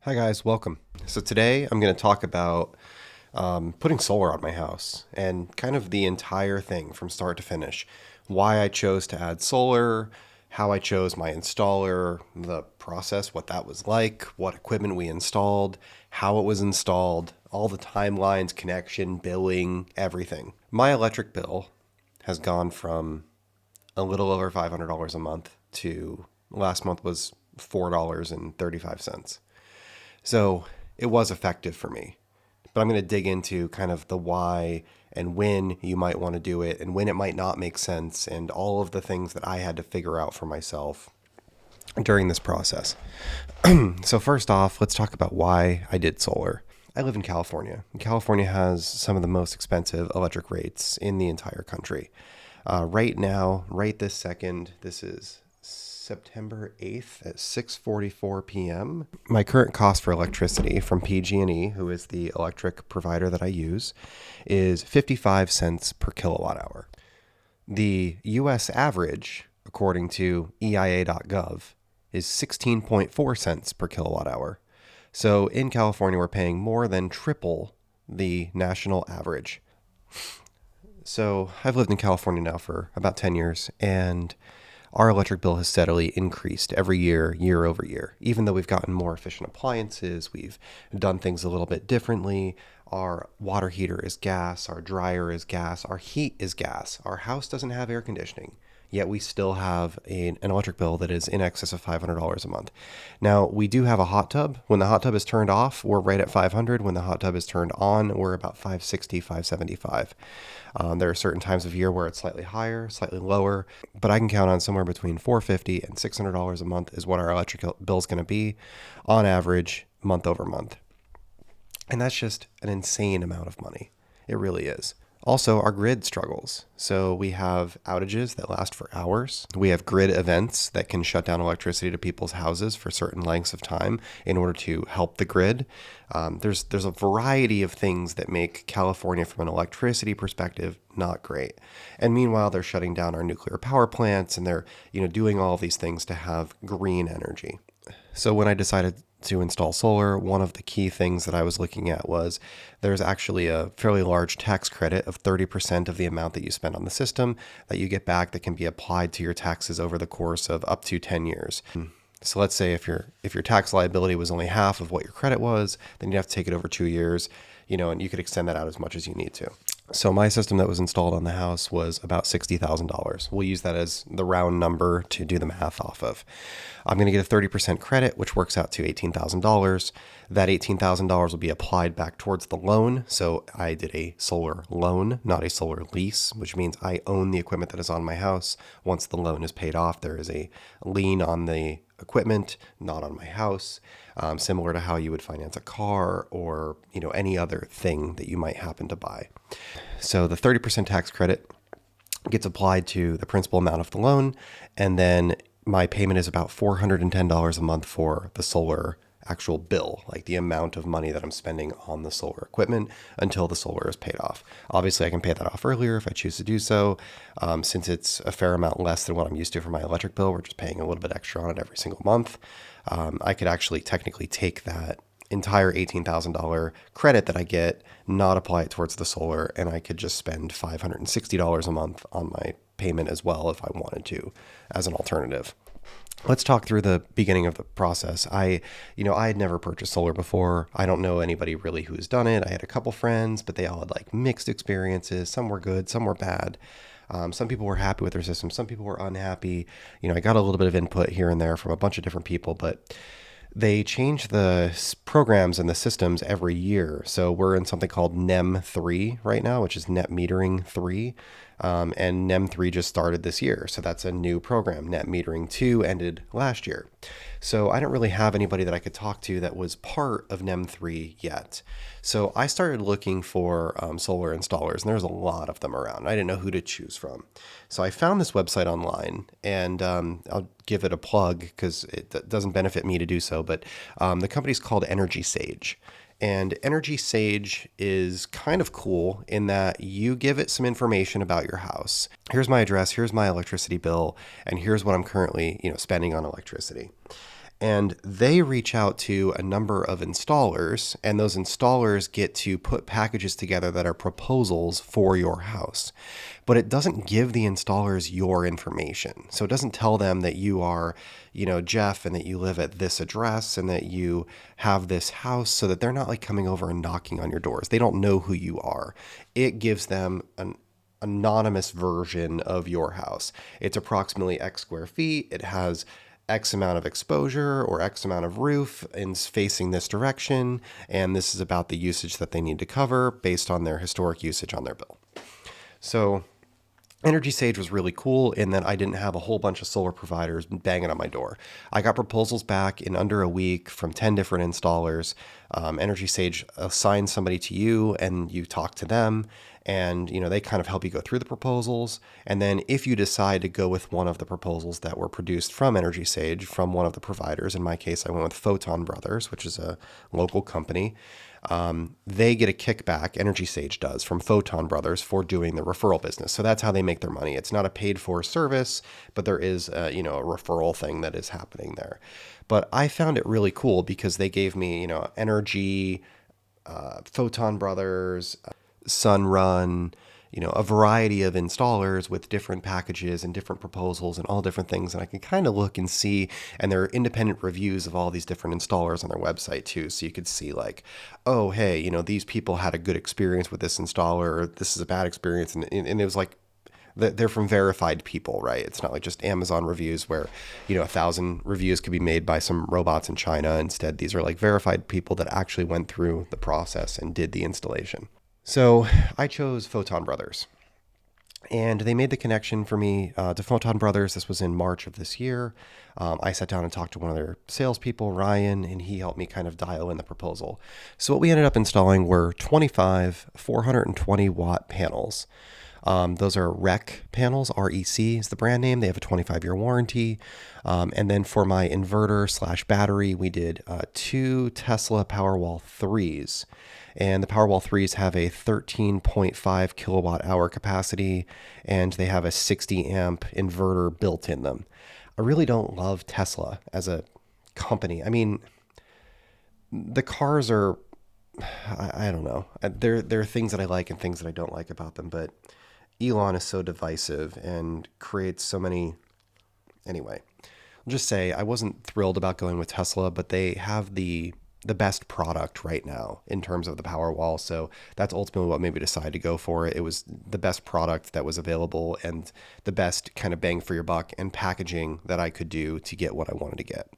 Hi guys, welcome. So today I'm going to talk about putting solar on my house and kind of the entire thing from start to finish. Why I chose to add solar, how I chose my installer, the process, what that was like, what equipment we installed, how it was installed, all the timelines, connection, billing, everything. My electric bill has gone from a little over $500 a month to last month was $4.35. So it was effective for me. But I'm going to dig into kind of the why and when you might want to do it and when it might not make sense and all of the things that I had to figure out for myself during this process. So first off, let's talk about why I did solar. I live in California. California has some of the most expensive electric rates in the entire country. Right now, right this second, this is September 8th at 6:44 p.m. My current cost for electricity from PG&E, who is the electric provider that I use, is 55 cents per kilowatt hour. The US average, according to EIA.gov, is 16.4 cents per kilowatt hour. So in California, we're paying more than triple the national average. So I've lived in California now for about 10 years, and our electric bill has steadily increased every year, year over year. Even though we've gotten more efficient appliances, we've done things a little bit differently. Our water heater is gas, our dryer is gas, our heat is gas. Our house doesn't have air conditioning, yet we still have an electric bill that is in excess of $500 a month. Now, we do have a hot tub. When the hot tub is turned off, we're right at 500. When the hot tub is turned on, we're about 560, 575. There are certain times of year where it's slightly higher, slightly lower, but I can count on somewhere between $450 and $600 a month is what our electric bill is going to be on average month over month. And that's just an insane amount of money. It really is. Also, our grid struggles. So we have outages that last for hours. We have grid events that can shut down electricity to people's houses for certain lengths of time in order to help the grid. There's a variety of things that make California, from an electricity perspective, not great. And meanwhile, they're shutting down our nuclear power plants, and they're doing all of these things to have green energy. So when I decided to install solar, one of the key things that I was looking at was there's actually a fairly large tax credit of 30% of the amount that you spend on the system that you get back that can be applied to your taxes over the course of up to 10 years. So let's say if your tax liability was only half of what your credit was, then you'd have to take it over 2 years, and you could extend that out as much as you need to. So my system that was installed on the house was about $60,000. We'll use that as the round number to do the math off of. I'm going to get a 30% credit, which works out to $18,000. That $18,000 will be applied back towards the loan. So I did a solar loan, not a solar lease, which means I own the equipment that is on my house. Once the loan is paid off, there is a lien on the equipment, not on my house, similar to how you would finance a car or any other thing that you might happen to buy. So the 30% tax credit gets applied to the principal amount of the loan, and then my payment is about $410 a month for the solar actual bill, like the amount of money that I'm spending on the solar equipment until the solar is paid off. Obviously, I can pay that off earlier if I choose to do so. Since it's a fair amount less than what I'm used to for my electric bill, we're just paying a little bit extra on it every single month. I could actually technically take that entire $18,000 credit that I get, not apply it towards the solar, and I could just spend $560 a month on my payment as well if I wanted to as an alternative. Let's talk through the beginning of the process. I had never purchased solar before. I don't know anybody really who's done it. I had a couple friends, but they all had like mixed experiences. Some were good, some were bad. Some people were happy with their system. Some people were unhappy. I got a little bit of input here and there from a bunch of different people, but they change the programs and the systems every year. So we're in something called NEM 3 right now, which is Net Metering 3. And NEM 3 just started this year. So that's a new program. Net Metering 2 ended last year. So I don't really have anybody that I could talk to that was part of NEM 3 yet. So I started looking for solar installers, and there's a lot of them around. I didn't know who to choose from. So I found this website online, and I'll give it a plug because it doesn't benefit me to do so, but the company's called EnergySage. And EnergySage is kind of cool in that you give it some information about your house. Here's my address, here's my electricity bill, and here's what I'm currently, spending on electricity. And they reach out to a number of installers, and those installers get to put packages together that are proposals for your house. But it doesn't give the installers your information. So it doesn't tell them that you are, Jeff, and that you live at this address and that you have this house, so that they're not like coming over and knocking on your doors. They don't know who you are. It gives them an anonymous version of your house. It's approximately X square feet. It has X amount of exposure or X amount of roof and facing this direction. And this is about the usage that they need to cover based on their historic usage on their bill. So EnergySage was really cool in that I didn't have a whole bunch of solar providers banging on my door. I got proposals back in under a week from 10 different installers. EnergySage assigns somebody to you and you talk to them, and they kind of help you go through the proposals. And then if you decide to go with one of the proposals that were produced from EnergySage, from one of the providers, in my case I went with Photon Brothers, which is a local company, they get a kickback, EnergySage does, from Photon Brothers for doing the referral business. So that's how they make their money. It's not a paid for service, but there is a referral thing that is happening there. But I found it really cool because they gave me, Energy, Photon Brothers, Sunrun, a variety of installers with different packages and different proposals and all different things. And I can kind of look and see, and there are independent reviews of all these different installers on their website too. So you could see like, oh, hey, these people had a good experience with this installer, or this is a bad experience. And it was like, they're from verified people, right? It's not like just Amazon reviews where, 1,000 reviews could be made by some robots in China. Instead, these are like verified people that actually went through the process and did the installation. So I chose Photon Brothers, and they made the connection for me to Photon Brothers. This was in March of this year. I sat down and talked to one of their salespeople, Ryan, and he helped me kind of dial in the proposal. So what we ended up installing were 25 420 watt panels. Those are REC panels. REC is the brand name. They have a 25-year warranty. And then for my inverter / battery, we did 2 Tesla Powerwall 3s. And the Powerwall 3s have a 13.5 kilowatt hour capacity, and they have a 60 amp inverter built in them. I really don't love Tesla as a company. I mean, the cars are, I don't know. There are things that I like and things that I don't like about them, but Elon is so divisive and creates so many. Anyway, I'll just say I wasn't thrilled about going with Tesla, but they have the best product right now in terms of the Powerwall. So that's ultimately what made me decide to go for it. It was the best product that was available and the best kind of bang for your buck and packaging that I could do to get what I wanted to get.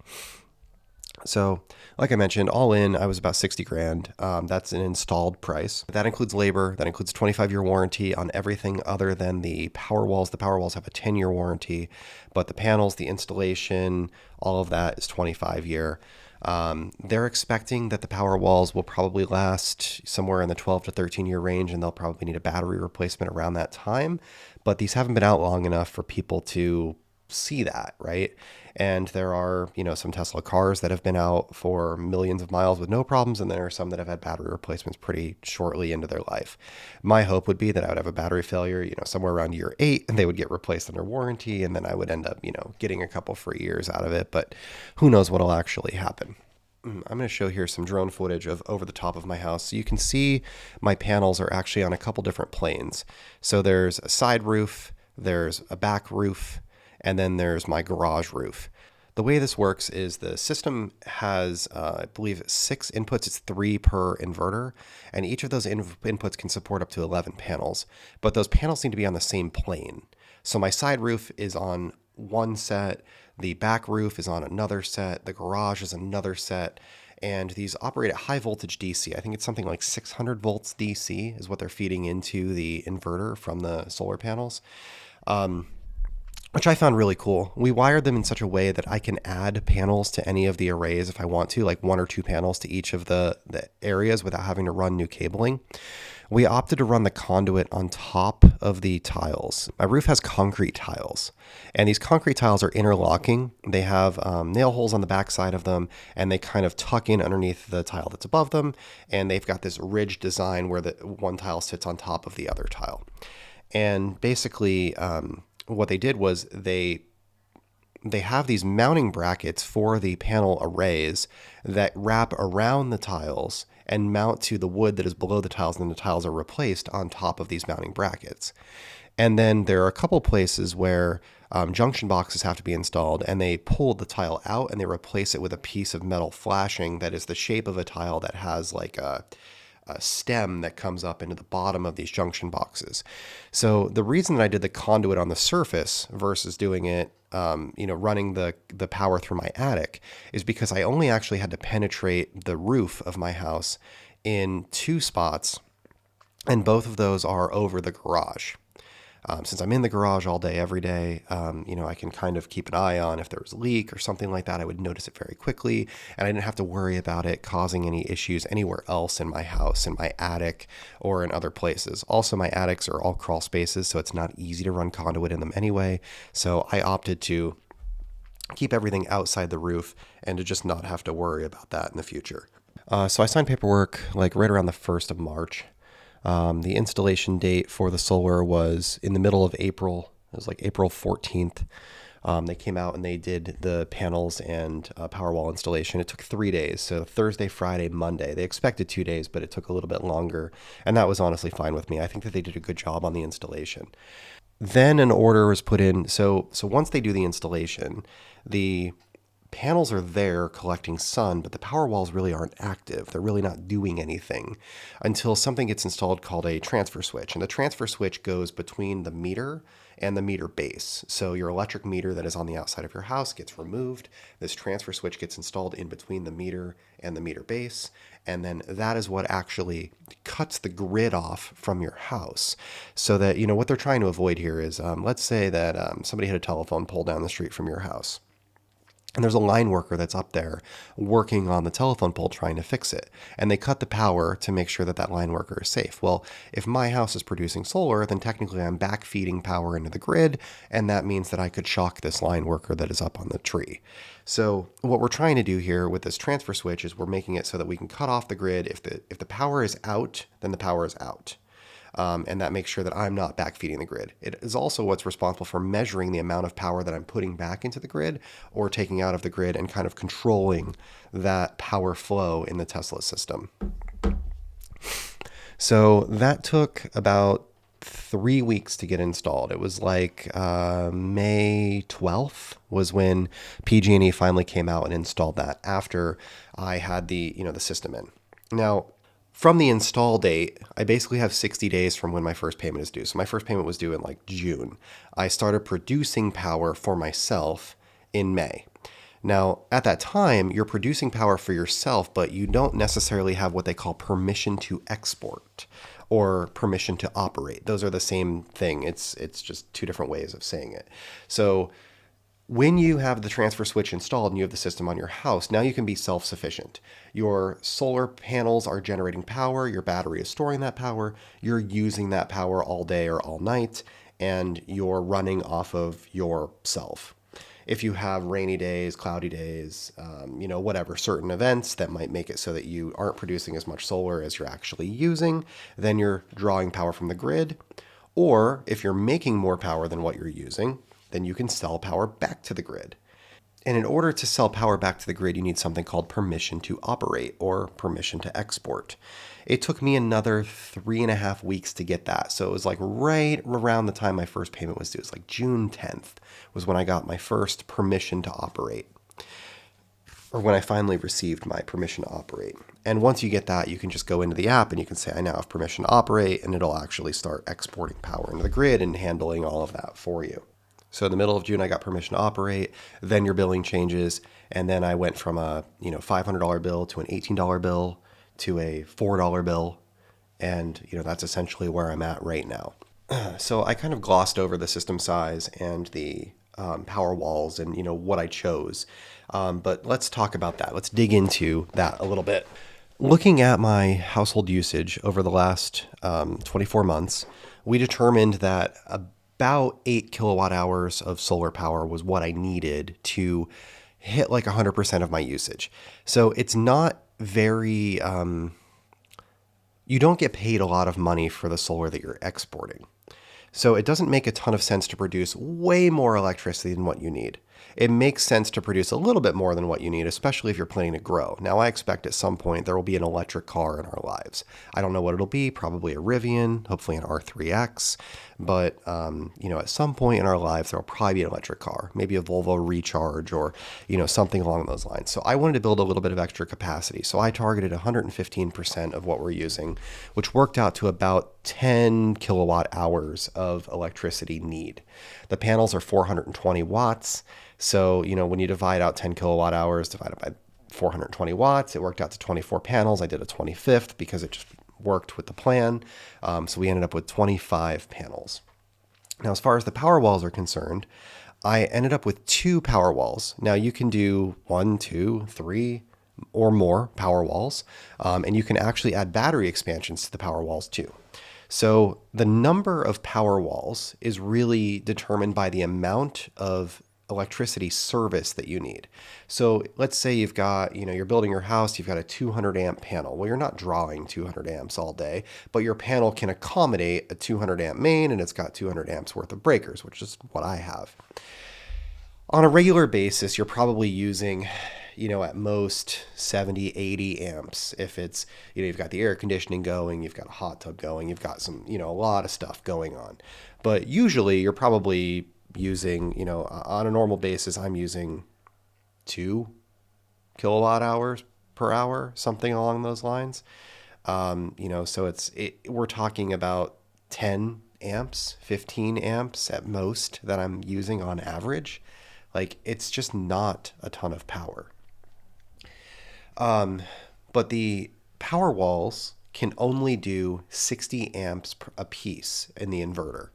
So like I mentioned, all in, I was about 60 grand. That's an installed price. That includes labor. That includes 25-year warranty on everything other than the Powerwalls. The Powerwalls have a 10-year warranty, but the panels, the installation, all of that is 25-year. They're expecting that the Powerwalls will probably last somewhere in the 12 to 13-year range, and they'll probably need a battery replacement around that time. But these haven't been out long enough for people to see that, right? And there are, some Tesla cars that have been out for millions of miles with no problems, and there are some that have had battery replacements pretty shortly into their life. My hope would be that I would have a battery failure, somewhere around year 8, and they would get replaced under warranty, and then I would end up, getting a couple free years out of it, but who knows what'll actually happen. I'm going to show here some drone footage of over the top of my house. So you can see my panels are actually on a couple different planes. So there's a side roof, there's a back roof, and then there's my garage roof. The way this works is the system has, I believe, 6 inputs. It's 3 per inverter, and each of those inputs can support up to 11 panels. But those panels need to be on the same plane. So my side roof is on one set, the back roof is on another set, the garage is another set, and these operate at high voltage DC. I think it's something like 600 volts DC is what they're feeding into the inverter from the solar panels. Which I found really cool. We wired them in such a way that I can add panels to any of the arrays if I want to, like 1 or 2 panels to each of the areas without having to run new cabling. We opted to run the conduit on top of the tiles. My roof has concrete tiles, and these concrete tiles are interlocking. They have nail holes on the back side of them, and they kind of tuck in underneath the tile that's above them, and they've got this ridge design where the one tile sits on top of the other tile. And basically, what they did was they they have these mounting brackets for the panel arrays that wrap around the tiles and mount to the wood that is below the tiles, and then the tiles are replaced on top of these mounting brackets. And then there are a couple places where junction boxes have to be installed, and they pull the tile out and they replace it with a piece of metal flashing that is the shape of a tile that has like a stem that comes up into the bottom of these junction boxes. So the reason that I did the conduit on the surface versus doing it, running the power through my attic, is because I only actually had to penetrate the roof of my house in 2 spots, and both of those are over the garage. Since I'm in the garage all day, every day, I can kind of keep an eye on if there was a leak or something like that. I would notice it very quickly, and I didn't have to worry about it causing any issues anywhere else in my house, in my attic, or in other places. Also, my attics are all crawl spaces, so it's not easy to run conduit in them anyway. So I opted to keep everything outside the roof and to just not have to worry about that in the future. So I signed paperwork like right around the 1st of March. The installation date for the solar was in the middle of April. It was like April 14th. They came out and they did the panels and Powerwall installation. It took 3 days. So Thursday, Friday, Monday. They expected 2 days, but it took a little bit longer. And that was honestly fine with me. I think that they did a good job on the installation. Then an order was put in. So once they do the installation, the panels are there collecting sun, but the power walls really aren't active. They're really not doing anything until something gets installed called a transfer switch. And the transfer switch goes between the meter and the meter base. So your electric meter that is on the outside of your house gets removed. This transfer switch gets installed in between the meter and the meter base. And then that is what actually cuts the grid off from your house. So that, what they're trying to avoid here is, let's say that somebody had a telephone pole down the street from your house. And there's a line worker that's up there working on the telephone pole trying to fix it. And they cut the power to make sure that that line worker is safe. Well, if my house is producing solar, then technically I'm backfeeding power into the grid. And that means that I could shock this line worker that is up on the tree. So what we're trying to do here with this transfer switch is we're making it so that we can cut off the grid. If the power is out, then the power is out. And that makes sure that I'm not backfeeding the grid. It is also what's responsible for measuring the amount of power that I'm putting back into the grid or taking out of the grid and kind of controlling that power flow in the Tesla system. So that took about 3 weeks to get installed. It was like May 12th was when PG&E finally came out and installed that after I had the system in. Now, from the install date, I basically have 60 days from when my first payment is due. So my first payment was due in like June. I started producing power for myself in May. Now, at that time, you're producing power for yourself, but you don't necessarily have what they call permission to export or permission to operate. Those are the same thing. It's just 2 different ways of saying it. So when you have the transfer switch installed and you have the system on your house, now you can be self-sufficient. Your solar panels are generating power, your battery is storing that power, you're using that power all day or all night, and you're running off of yourself. If you have rainy days, cloudy days, whatever, certain events that might make it so that you aren't producing as much solar as you're actually using, then you're drawing power from the grid. Or if you're making more power than what you're using, then you can sell power back to the grid. And in order to sell power back to the grid, you need something called permission to operate or permission to export. It took me another 3.5 weeks to get that. So it was like right around the time my first payment was due. It was like June 10th was when I got my first permission to operate, or when I finally received my permission to operate. And once you get that, you can just go into the app and you can say, I now have permission to operate, and it'll actually start exporting power into the grid and handling all of that for you. So in the middle of June, I got permission to operate. Then your billing changes. And then I went from a $500 bill to an $18 bill to a $4 bill. And that's essentially where I'm at right now. So I kind of glossed over the system size and the power walls and what I chose. But let's talk about that. Let's dig into that a little bit. Looking at my household usage over the last 24 months, we determined that about 8 kilowatt hours of solar power was what I needed to hit like 100% of my usage. So it's not very, you don't get paid a lot of money for the solar that you're exporting. So it doesn't make a ton of sense to produce way more electricity than what you need. It makes sense to produce a little bit more than what you need, especially if you're planning to grow. Now, I expect at some point there will be an electric car in our lives. I don't know what it'll be, probably a Rivian, hopefully an R3X, but at some point in our lives there will probably be an electric car, maybe a Volvo Recharge or something along those lines. So I wanted to build a little bit of extra capacity. So I targeted 115% of what we're using, which worked out to about 10 kilowatt hours of electricity need. The panels are 420 watts. So, when you divide out 10 kilowatt hours divided by 420 watts, it worked out to 24 panels. I did a 25th because it just worked with the plan. So we ended up with 25 panels. Now, as far as the power walls are concerned, I ended up with 2 power walls. Now, you can do 1, 2, 3, or more power walls, and you can actually add battery expansions to the power walls too. So the number of power walls is really determined by the amount of electricity service that you need. So let's say you've got, you're building your house, you've got a 200 amp panel. Well, you're not drawing 200 amps all day, but your panel can accommodate a 200 amp main and it's got 200 amps worth of breakers, which is what I have. On a regular basis, you're probably using, at most 70, 80 amps. If it's, you've got the air conditioning going, you've got a hot tub going, you've got some, a lot of stuff going on. But usually you're probably using, on a normal basis, I'm using 2 kilowatt hours per hour, something along those lines. So we're talking about 10 amps, 15 amps at most that I'm using on average. Like, it's just not a ton of power. But the power walls can only do 60 amps a piece in the inverter.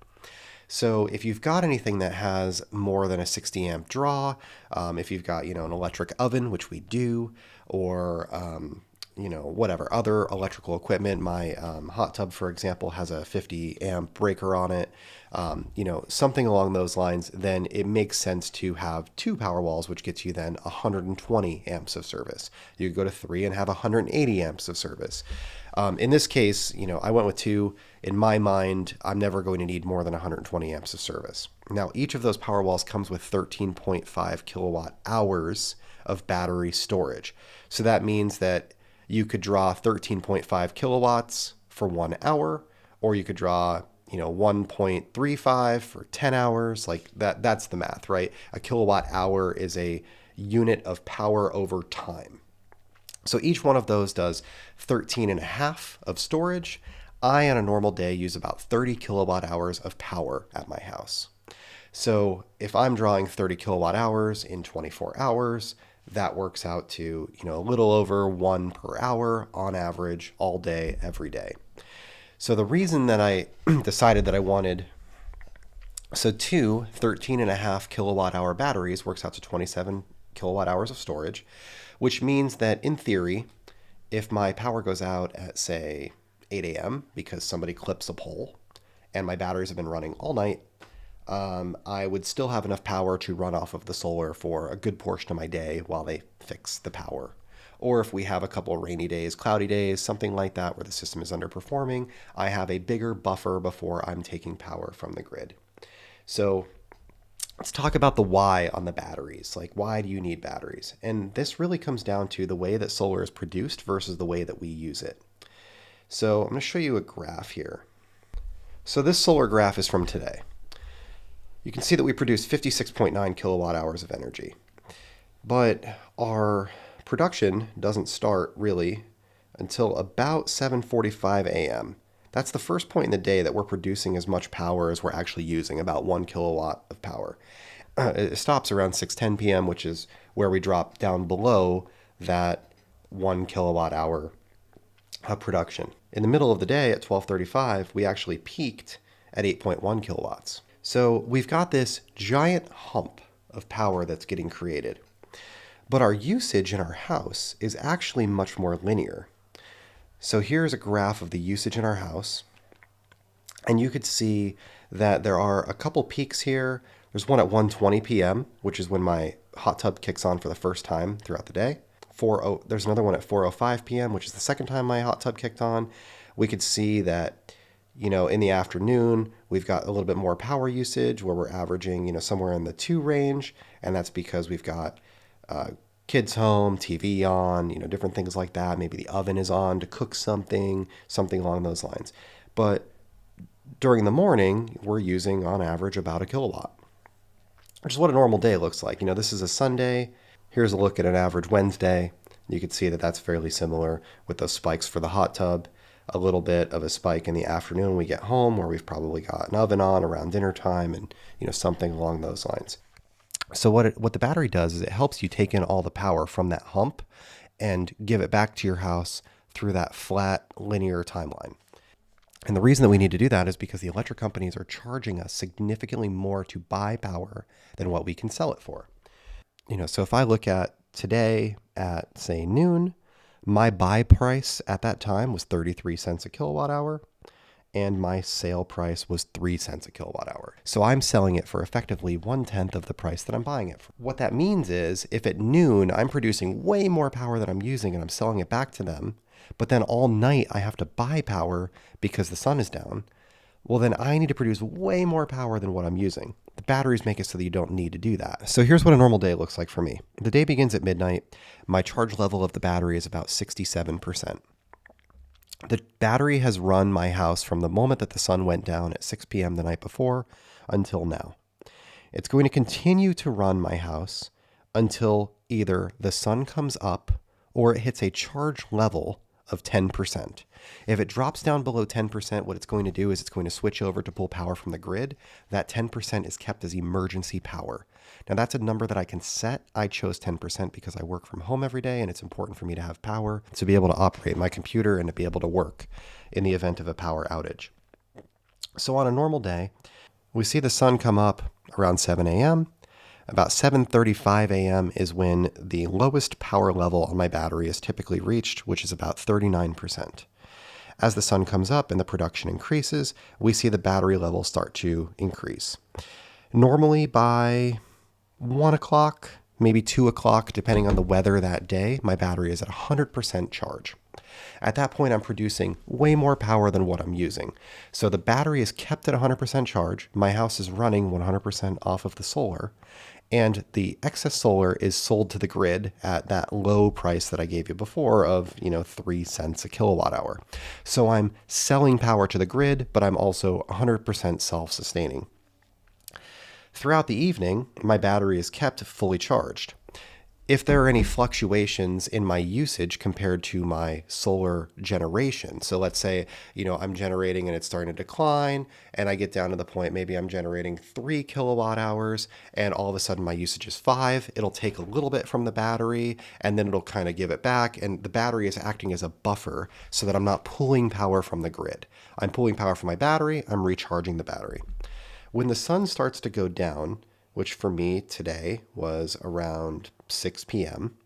So if you've got anything that has more than a 60 amp draw, if you've got, an electric oven, which we do, or, whatever other electrical equipment, my hot tub, for example, has a 50 amp breaker on it, something along those lines, then it makes sense to have 2 power walls, which gets you then 120 amps of service. You could go to 3 and have 180 amps of service. In this case, I went with 2. In my mind, I'm never going to need more than 120 amps of service. Now, each of those power walls comes with 13.5 kilowatt hours of battery storage. So that means that you could draw 13.5 kilowatts for 1 hour, or you could draw 1.35 for 10 hours. Like that's the math, right? A kilowatt hour is a unit of power over time. So each one of those does 13.5 of storage. I, on a normal day, use about 30 kilowatt hours of power at my house. So if I'm drawing 30 kilowatt hours in 24 hours, that works out to, a little over 1 per hour on average all day, every day. So the reason that I decided that I wanted, so 2 13.5 kilowatt hour batteries works out to 27 kilowatt hours of storage, which means that in theory, if my power goes out at, say, 8 a.m. because somebody clips a pole and my batteries have been running all night, I would still have enough power to run off of the solar for a good portion of my day while they fix the power. Or if we have a couple of rainy days, cloudy days, something like that where the system is underperforming, I have a bigger buffer before I'm taking power from the grid. So let's talk about the why on the batteries. Like, why do you need batteries? And this really comes down to the way that solar is produced versus the way that we use it. So I'm going to show you a graph here. So this solar graph is from today. You can see that we produce 56.9 kilowatt hours of energy. But our production doesn't start really until about 7:45 a.m. That's the first point in the day that we're producing as much power as we're actually using, about 1 kilowatt of power. It stops around 6:10 p.m., which is where we drop down below that 1 kilowatt hour production. In the middle of the day at 12:35, we actually peaked at 8.1 kilowatts. So we've got this giant hump of power that's getting created. But our usage in our house is actually much more linear. So here's a graph of the usage in our house. And you could see that there are a couple peaks here. There's one at 1:20 p.m., which is when my hot tub kicks on for the first time throughout the day. There's another one at 4:05 p.m., which is the second time my hot tub kicked on. We could see that, In the afternoon, we've got a little bit more power usage where we're averaging, somewhere in the 2 range. And that's because we've got kids home, TV on, different things like that. Maybe the oven is on to cook something along those lines. But during the morning, we're using on average about a kilowatt, which is what a normal day looks like. This is a Sunday. Here's a look at an average Wednesday. You can see that that's fairly similar with those spikes for the hot tub. A little bit of a spike in the afternoon when we get home where we've probably got an oven on around dinner time and, something along those lines. So what the battery does is it helps you take in all the power from that hump and give it back to your house through that flat linear timeline. And the reason that we need to do that is because the electric companies are charging us significantly more to buy power than what we can sell it for. So if I look at today at, say, noon, my buy price at that time was 33 cents a kilowatt hour, and my sale price was 3 cents a kilowatt hour. So I'm selling it for effectively 1/10 of the price that I'm buying it for. What that means is if at noon I'm producing way more power than I'm using and I'm selling it back to them, but then all night I have to buy power because the sun is down, well, then I need to produce way more power than what I'm using. The batteries make it so that you don't need to do that. So here's what a normal day looks like for me. The day begins at midnight. My charge level of the battery is about 67%. The battery has run my house from the moment that the sun went down at 6 p.m. the night before until now. It's going to continue to run my house until either the sun comes up or it hits a charge level of 10%. If it drops down below 10%, what it's going to do is it's going to switch over to pull power from the grid. That 10% is kept as emergency power. Now that's a number that I can set. I chose 10% because I work from home every day and it's important for me to have power to be able to operate my computer and to be able to work in the event of a power outage. So on a normal day, we see the sun come up around 7 a.m. About 7:35 a.m. is when the lowest power level on my battery is typically reached, which is about 39%. As the sun comes up and the production increases, we see the battery level start to increase. Normally by 1 o'clock, maybe 2 o'clock, depending on the weather that day, my battery is at 100% charge. At that point, I'm producing way more power than what I'm using. So the battery is kept at 100% charge. My house is running 100% off of the solar. And the excess solar is sold to the grid at that low price that I gave you before of, 3 cents a kilowatt hour. So I'm selling power to the grid, but I'm also 100% self-sustaining. Throughout the evening, my battery is kept fully charged. If there are any fluctuations in my usage compared to my solar generation, so let's say, I'm generating and it's starting to decline, and I get down to the point, maybe I'm generating 3 kilowatt hours, and all of a sudden my usage is 5, it'll take a little bit from the battery, and then it'll kind of give it back, and the battery is acting as a buffer so that I'm not pulling power from the grid. I'm pulling power from my battery, I'm recharging the battery. When the sun starts to go down, which for me today was around 6 p.m.,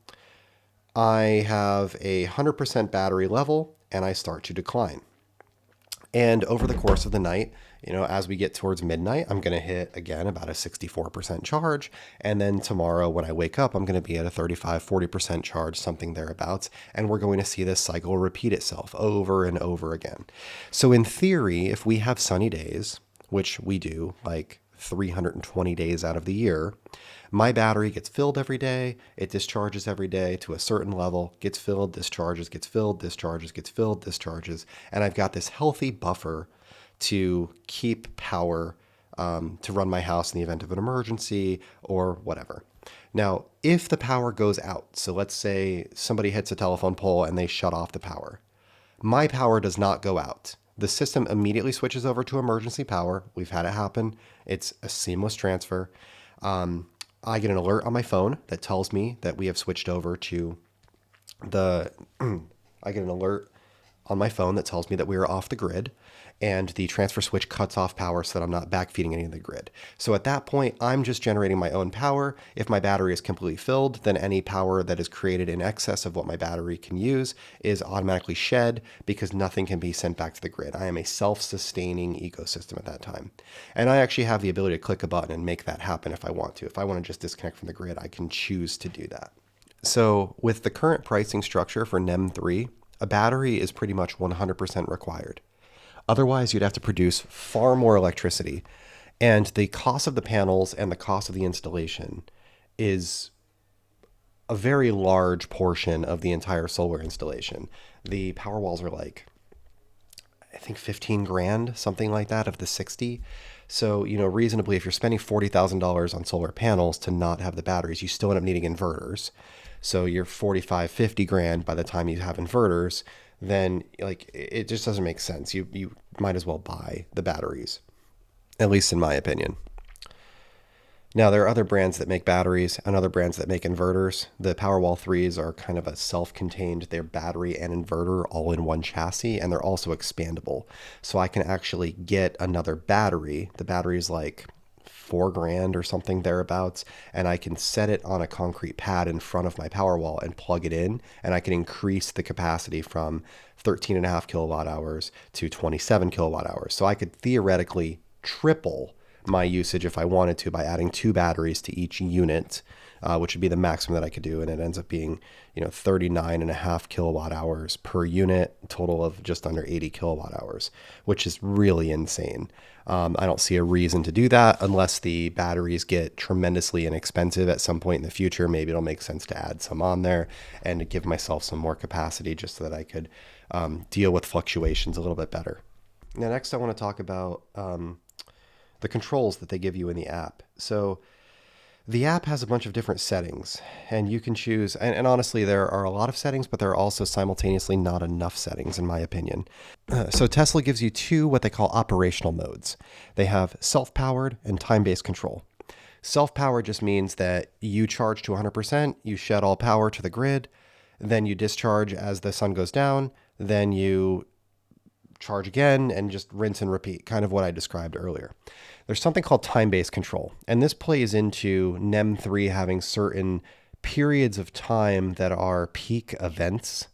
I have a 100% battery level and I start to decline. And over the course of the night, as we get towards midnight, I'm going to hit again about a 64% charge. And then tomorrow when I wake up, I'm going to be at a 35-40% charge, something thereabouts. And we're going to see this cycle repeat itself over and over again. So in theory, if we have sunny days, which we do, like 320 days out of the year, my battery gets filled every day, it discharges every day to a certain level, gets filled, discharges, gets filled, discharges, gets filled, discharges, and I've got this healthy buffer to keep power to run my house in the event of an emergency or whatever. Now, if the power goes out, so let's say somebody hits a telephone pole and they shut off the power, my power does not go out. The system immediately switches over to emergency power. We've had it happen. It's a seamless transfer. I get an alert on my phone that tells me that we have switched over to I get an alert on my phone that tells me that we are off the grid, and the transfer switch cuts off power so that I'm not backfeeding any of the grid. So at that point, I'm just generating my own power. If my battery is completely filled, then any power that is created in excess of what my battery can use is automatically shed because nothing can be sent back to the grid. I am a self-sustaining ecosystem at that time. And I actually have the ability to click a button and make that happen if I want to. If I want to just disconnect from the grid, I can choose to do that. So with the current pricing structure for NEM 3, a battery is pretty much 100% required. Otherwise, you'd have to produce far more electricity. And the cost of the panels and the cost of the installation is a very large portion of the entire solar installation. The Powerwalls are like, I think 15 grand, something like that, of the 60. So, reasonably, if you're spending $40,000 on solar panels to not have the batteries, you still end up needing inverters. So you're 45, 50 grand by the time you have inverters, then like it just doesn't make sense. You might as well buy the batteries, at least in my opinion. Now, there are other brands that make batteries and other brands that make inverters. The Powerwall 3s are kind of a self-contained, they're battery and inverter all in one chassis, and they're also expandable. So I can actually get another battery. The battery is like 4 grand or something thereabouts, and I can set it on a concrete pad in front of my Powerwall and plug it in, and I can increase the capacity from 13.5 kilowatt hours to 27 kilowatt hours. So I could theoretically triple my usage if I wanted to by adding 2 batteries to each unit, which would be the maximum that I could do. And it ends up being, 39.5 kilowatt hours per unit, total of just under 80 kilowatt hours, which is really insane. I don't see a reason to do that unless the batteries get tremendously inexpensive at some point in the future. Maybe it'll make sense to add some on there and to give myself some more capacity just so that I could deal with fluctuations a little bit better. Now, next I want to talk about the controls that they give you in the app. So the app has a bunch of different settings, and you can choose, and honestly, there are a lot of settings, but there are also simultaneously not enough settings, in my opinion. So Tesla gives you 2 what they call operational modes. They have self-powered and time-based control. Self-powered just means that you charge to 100%, you shed all power to the grid, then you discharge as the sun goes down, then you charge again, and just rinse and repeat, kind of what I described earlier. There's something called time-based control, and this plays into NEM 3 having certain periods of time that are peak events.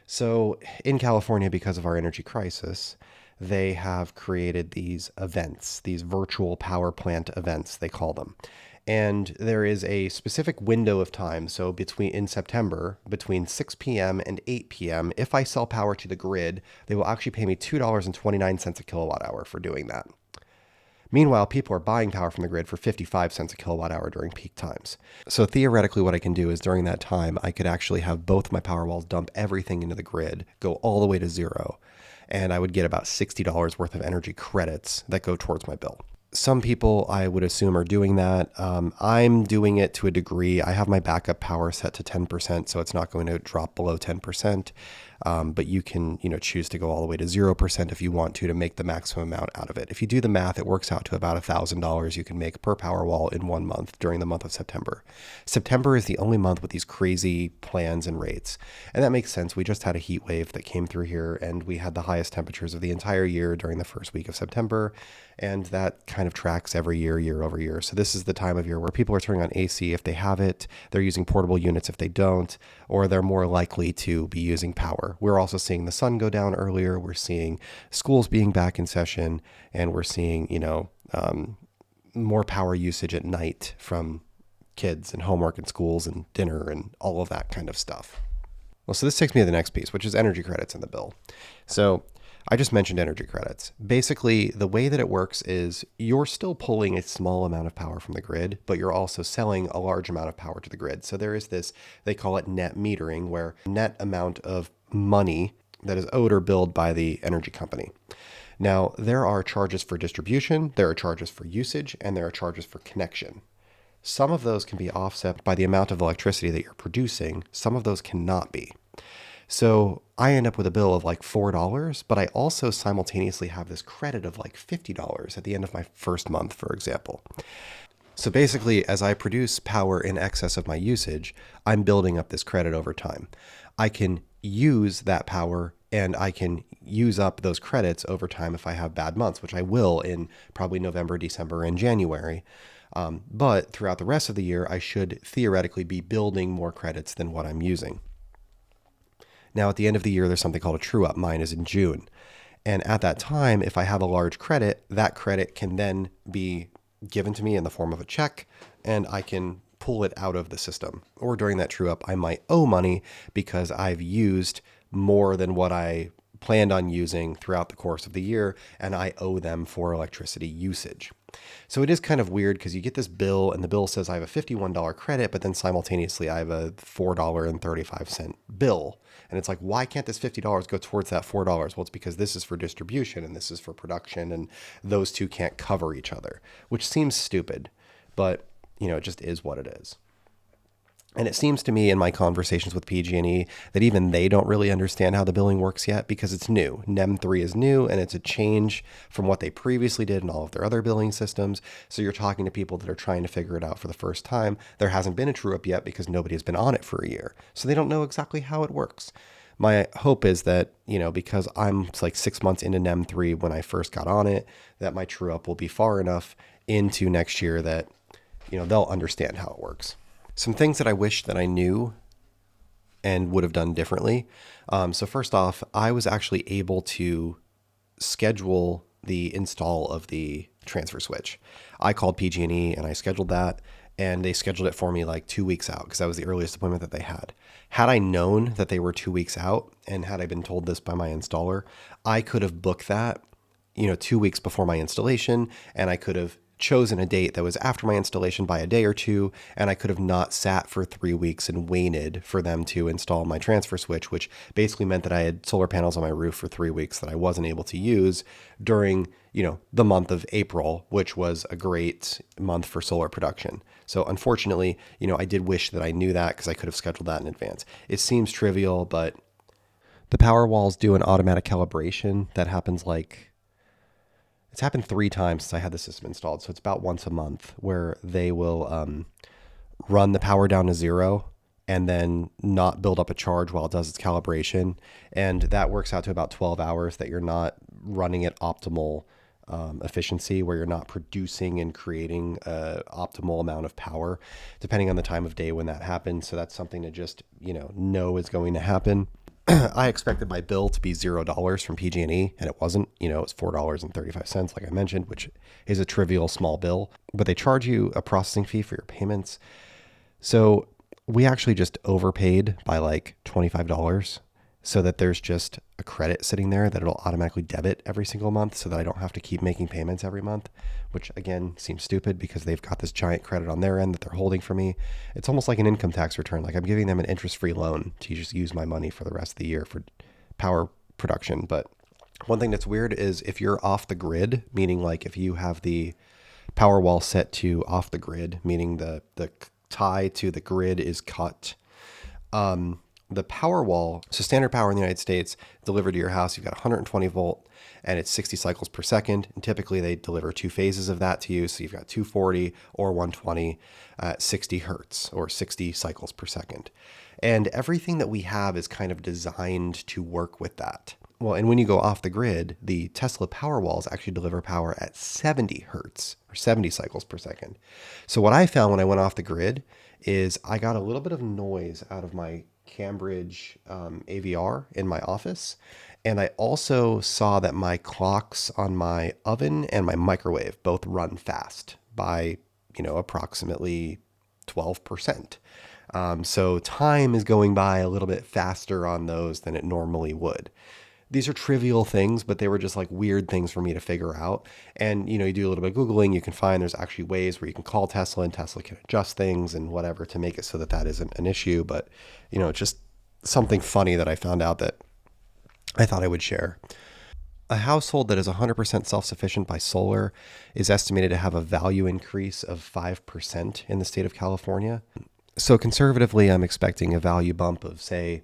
So in California, because of our energy crisis, they have created these events, these virtual power plant events, they call them. And there is a specific window of time. So in September, between 6 p.m. and 8 p.m., if I sell power to the grid, they will actually pay me $2.29 a kilowatt hour for doing that. Meanwhile, people are buying power from the grid for 55 cents a kilowatt hour during peak times. So theoretically, what I can do is during that time, I could actually have both my Powerwalls dump everything into the grid, go all the way to zero, and I would get about $60 worth of energy credits that go towards my bill. Some people, I would assume, are doing that. I'm doing it to a degree. I have my backup power set to 10%, so it's not going to drop below 10%. But you can, choose to go all the way to 0% if you want to make the maximum amount out of it. If you do the math, it works out to about $1,000 you can make per Powerwall in 1 month during the month of September. September is the only month with these crazy plans and rates. And that makes sense. We just had a heat wave that came through here, and we had the highest temperatures of the entire year during the first week of September. And that kind of tracks every year, year over year. So this is the time of year where people are turning on AC if they have it, they're using portable units if they don't, or they're more likely to be using power. We're also seeing the sun go down earlier. We're seeing schools being back in session, and we're seeing, more power usage at night from kids and homework and schools and dinner and all of that kind of stuff. Well, so this takes me to the next piece, which is energy credits in the bill. So I just mentioned energy credits. Basically, the way that it works is you're still pulling a small amount of power from the grid, but you're also selling a large amount of power to the grid. So there is this, they call it net metering, where net amount of money that is owed or billed by the energy company. Now, there are charges for distribution, there are charges for usage, and there are charges for connection. Some of those can be offset by the amount of electricity that you're producing. Some of those cannot be. So I end up with a bill of like $4, but I also simultaneously have this credit of like $50 at the end of my first month, for example. So basically, as I produce power in excess of my usage, I'm building up this credit over time. I can use that power and I can use up those credits over time if I have bad months, which I will in probably November, December, and January. But throughout the rest of the year, I should theoretically be building more credits than what I'm using. Now, at the end of the year, there's something called a true-up. Mine is in June. And at that time, if I have a large credit, that credit can then be given to me in the form of a check, and I can pull it out of the system. Or during that true-up, I might owe money because I've used more than what I planned on using throughout the course of the year, and I owe them for electricity usage. So it is kind of weird because you get this bill and the bill says I have a $51 credit, but then simultaneously I have a $4.35 bill. And it's like, why can't this $50 go towards that $4? Well, it's because this is for distribution and this is for production, and those two can't cover each other, which seems stupid, but it just is what it is. And it seems to me in my conversations with PG&E that even they don't really understand how the billing works yet because it's new. NEM 3 is new and it's a change from what they previously did in all of their other billing systems. So you're talking to people that are trying to figure it out for the first time. There hasn't been a true up yet because nobody has been on it for a year. So they don't know exactly how it works. My hope is that, because I'm like 6 months into NEM 3 when I first got on it, that my true up will be far enough into next year that, they'll understand how it works. Some things that I wish that I knew and would have done differently. So first off, I was actually able to schedule the install of the transfer switch. I called PG&E and I scheduled that, and they scheduled it for me like 2 weeks out because that was the earliest appointment that they had. Had I known that they were 2 weeks out, and had I been told this by my installer, I could have booked that, 2 weeks before my installation, and I could have chosen a date that was after my installation by a day or two, and I could have not sat for 3 weeks and waited for them to install my transfer switch, which basically meant that I had solar panels on my roof for 3 weeks that I wasn't able to use during, the month of April, which was a great month for solar production. So unfortunately, I did wish that I knew that because I could have scheduled that in advance. It seems trivial, but the Powerwalls do an automatic calibration that happens it's happened 3 times since I had the system installed. So it's about once a month where they will run the power down to 0 and then not build up a charge while it does its calibration. And that works out to about 12 hours that you're not running at optimal efficiency, where you're not producing and creating an optimal amount of power, depending on the time of day when that happens. So that's something to just, know is going to happen. I expected my bill to be $0 from PG&E, and it wasn't. It was $4.35, like I mentioned, which is a trivial small bill. But they charge you a processing fee for your payments. So we actually just overpaid by like $25 so that there's just a credit sitting there that it'll automatically debit every single month so that I don't have to keep making payments every month, which again seems stupid because they've got this giant credit on their end that they're holding for me. It's almost like an income tax return. Like I'm giving them an interest-free loan to just use my money for the rest of the year for power production. But one thing that's weird is if you're off the grid, meaning like if you have the Powerwall set to off the grid, meaning the tie to the grid is cut, the Powerwall, so standard power in the United States delivered to your house, you've got 120 volt and it's 60 cycles per second. And typically they deliver 2 phases of that to you. So you've got 240 or 120 at 60 hertz or 60 cycles per second. And everything that we have is kind of designed to work with that. Well, and when you go off the grid, the Tesla Powerwalls actually deliver power at 70 hertz or 70 cycles per second. So what I found when I went off the grid is I got a little bit of noise out of my Cambridge AVR in my office. And I also saw that my clocks on my oven and my microwave both run fast by, approximately 12%. So time is going by a little bit faster on those than it normally would. These are trivial things, but they were just like weird things for me to figure out. And, you do a little bit of Googling, you can find there's actually ways where you can call Tesla and Tesla can adjust things and whatever to make it so that that isn't an issue. But, just something funny that I found out that I thought I would share. A household that is 100% self-sufficient by solar is estimated to have a value increase of 5% in the state of California. So conservatively, I'm expecting a value bump of, say,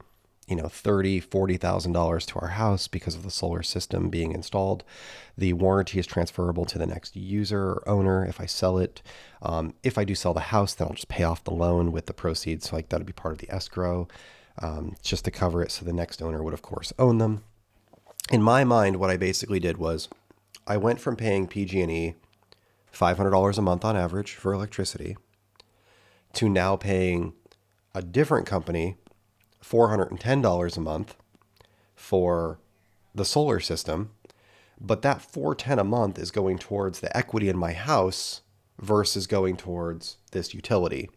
$30,000, $40,000 to our house because of the solar system being installed. The warranty is transferable to the next user or owner if I sell it. If I do sell the house, then I'll just pay off the loan with the proceeds. So that'll be part of the escrow, just to cover it. So the next owner would, of course, own them. In my mind, what I basically did was I went from paying PG&E $500 a month on average for electricity to now paying a different company $410 a month for the solar system, but that $410 a month is going towards the equity in my house versus going towards this utility.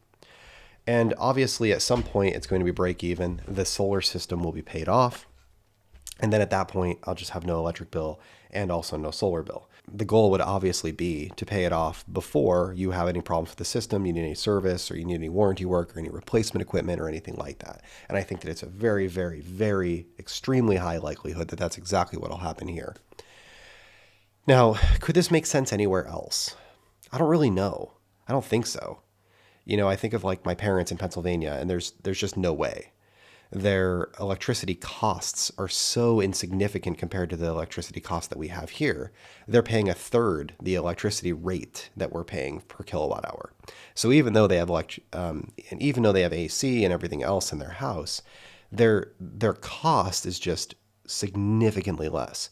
And obviously at some point it's going to be break even. The solar system will be paid off. And then at that point, I'll just have no electric bill and also no solar bill. The goal would obviously be to pay it off before you have any problems with the system, you need any service, or you need any warranty work or any replacement equipment or anything like that. And I think that it's a very, very, very extremely high likelihood that that's exactly what will happen here. Now, could this make sense anywhere else? I don't really know. I don't think so. I think of like my parents in Pennsylvania, and there's just no way. Their electricity costs are so insignificant compared to the electricity costs that we have here. They're paying a third the electricity rate that we're paying per kilowatt hour. So even though they have and even though they have AC and everything else in their house, their cost is just significantly less.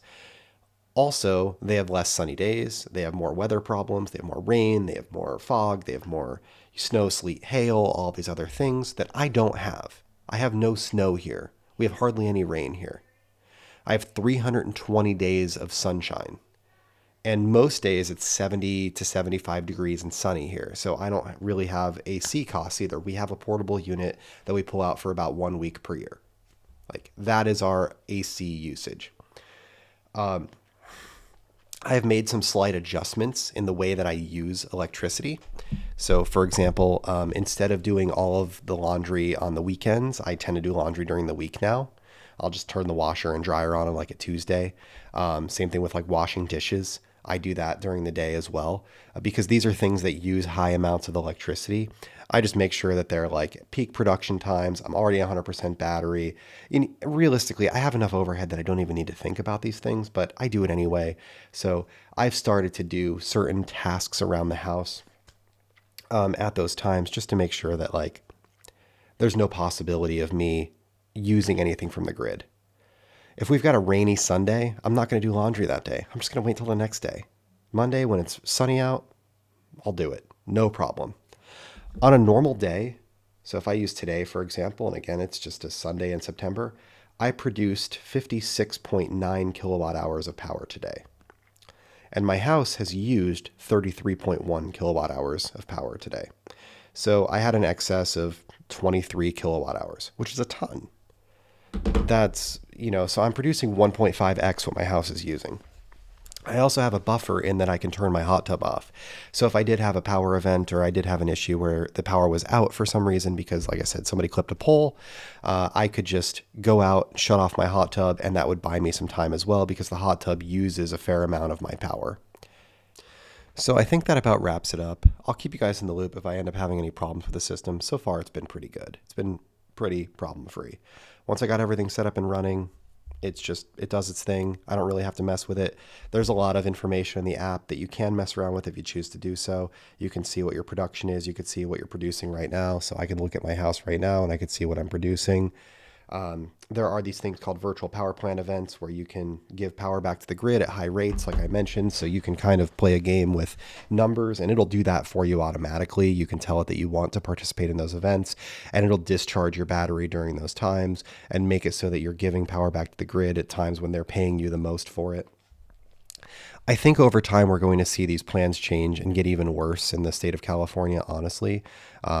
Also, they have less sunny days, they have more weather problems, they have more rain, they have more fog, they have more snow, sleet, hail, all these other things that I don't have. I have no snow here. We have hardly any rain here. I have 320 days of sunshine. And most days it's 70 to 75 degrees and sunny here. So I don't really have AC costs either. We have a portable unit that we pull out for about 1 week per year. Like that is our AC usage. I have made some slight adjustments in the way that I use electricity. So, for example, instead of doing all of the laundry on the weekends, I tend to do laundry during the week now. I'll just turn the washer and dryer on like a Tuesday. Same thing with like washing dishes. I do that during the day as well because these are things that use high amounts of electricity. I just make sure that they're like peak production times. I'm already 100% battery. Realistically, I have enough overhead that I don't even need to think about these things, but I do it anyway. So I've started to do certain tasks around the house at those times just to make sure that like there's no possibility of me using anything from the grid. If we've got a rainy Sunday, I'm not going to do laundry that day. I'm just going to wait till the next day. Monday, when it's sunny out, I'll do it. No problem. On a normal day, so if I use today, for example, and again, it's just a Sunday in September, I produced 56.9 kilowatt hours of power today. And my house has used 33.1 kilowatt hours of power today. So I had an excess of 23 kilowatt hours, which is a ton. That's, so I'm producing 1.5x what my house is using. I also have a buffer in that I can turn my hot tub off. So if I did have a power event or I did have an issue where the power was out for some reason because, like I said, somebody clipped a pole, I could just go out, shut off my hot tub, and that would buy me some time as well because the hot tub uses a fair amount of my power. So I think that about wraps it up. I'll keep you guys in the loop if I end up having any problems with the system. So far, it's been pretty good. It's been pretty problem-free. Once I got everything set up and running, it does its thing. I don't really have to mess with it. There's a lot of information in the app that you can mess around with if you choose to do so. You can see what your production is. You can see what you're producing right now. So I can look at my house right now and I can see what I'm producing. There are these things called virtual power plant events where you can give power back to the grid at high rates, like I mentioned. So you can kind of play a game with numbers and it'll do that for you automatically. You can tell it that you want to participate in those events and it'll discharge your battery during those times and make it so that you're giving power back to the grid at times when they're paying you the most for it. I think over time we're going to see these plans change and get even worse in the state of California, honestly.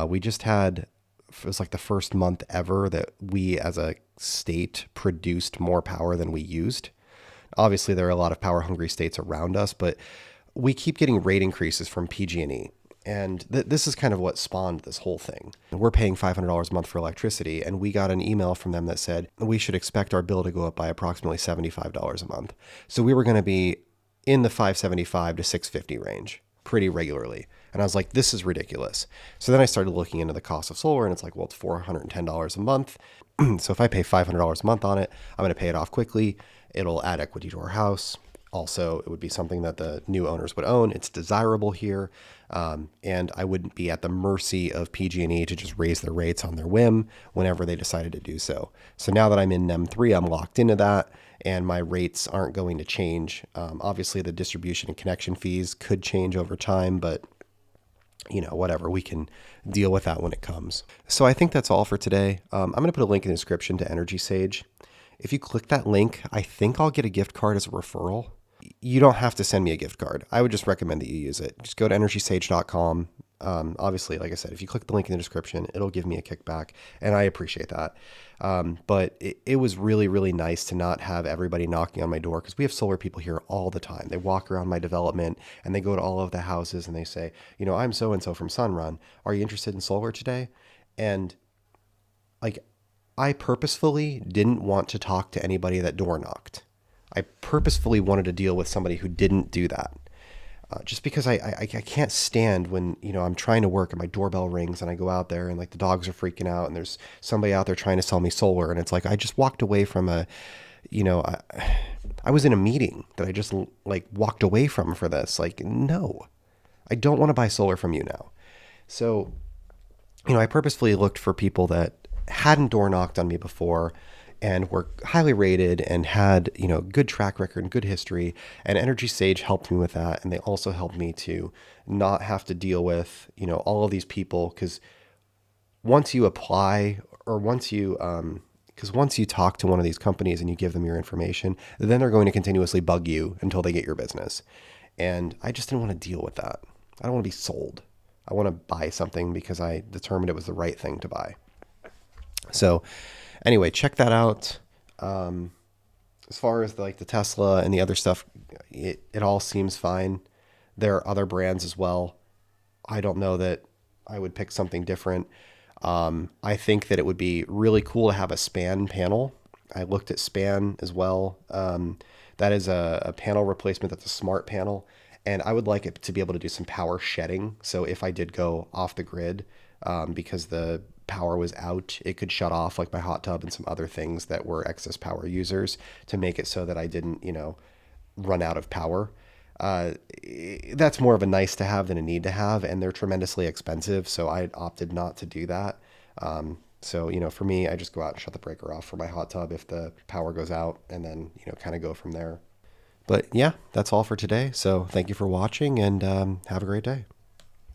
We just had... It was like the first month ever that we as a state produced more power than we used. Obviously, there are a lot of power hungry states around us, but we keep getting rate increases from PG&E. And this is kind of what spawned this whole thing. We're paying $500 a month for electricity, and we got an email from them that said we should expect our bill to go up by approximately $75 a month. So we were going to be in the $575 to $650 range pretty regularly. And I was like, this is ridiculous. So then I started looking into the cost of solar and it's like, well, it's $410 a month. So if I pay $500 a month on it, I'm going to pay it off quickly. It'll add equity to our house. Also, it would be something that the new owners would own. It's desirable here. And I wouldn't be at the mercy of PG&E to just raise their rates on their whim whenever they decided to do so. So now that I'm in NEM 3, I'm locked into that and my rates aren't going to change. Obviously, the distribution and connection fees could change over time, but whatever, we can deal with that when it comes. So I think that's all for today. I'm going to put a link in the description to EnergySage. If you click that link, I think I'll get a gift card as a referral. You don't have to send me a gift card. I would just recommend that you use it. Just go to EnergySage.com, Obviously, like I said, if you click the link in the description, it'll give me a kickback, and I appreciate that. But it was really, really nice to not have everybody knocking on my door, because we have solar people here all the time. They walk around my development and they go to all of the houses and they say, I'm so and so from Sunrun. Are you interested in solar today? And like, I purposefully didn't want to talk to anybody that door knocked. I purposefully wanted to deal with somebody who didn't do that. Just because I can't stand when, I'm trying to work and my doorbell rings and I go out there and like the dogs are freaking out and there's somebody out there trying to sell me solar. And it's like, I just walked away from I was in a meeting that I just like walked away from for this. Like, no, I don't want to buy solar from you now. So, I purposefully looked for people that hadn't door knocked on me before and were highly rated and had, good track record and good history. And EnergySage helped me with that. And they also helped me to not have to deal with, all of these people. Because once you apply, or once you talk to one of these companies and you give them your information, then they're going to continuously bug you until they get your business. And I just didn't want to deal with that. I don't want to be sold. I want to buy something because I determined it was the right thing to buy. So anyway, check that out. As far as like the Tesla and the other stuff, it all seems fine. There are other brands as well. I don't know that I would pick something different. I think that it would be really cool to have a span panel. I looked at span as well. That is a panel replacement that's a smart panel. And I would like it to be able to do some power shedding. So if I did go off the grid, because the power was out, it could shut off like my hot tub and some other things that were excess power users, to make it so that I didn't, run out of power. That's more of a nice to have than a need to have, and they're tremendously expensive. So I opted not to do that. So, for me, I just go out and shut the breaker off for my hot tub if the power goes out, and then, kind of go from there. But yeah, that's all for today. So thank you for watching, and have a great day.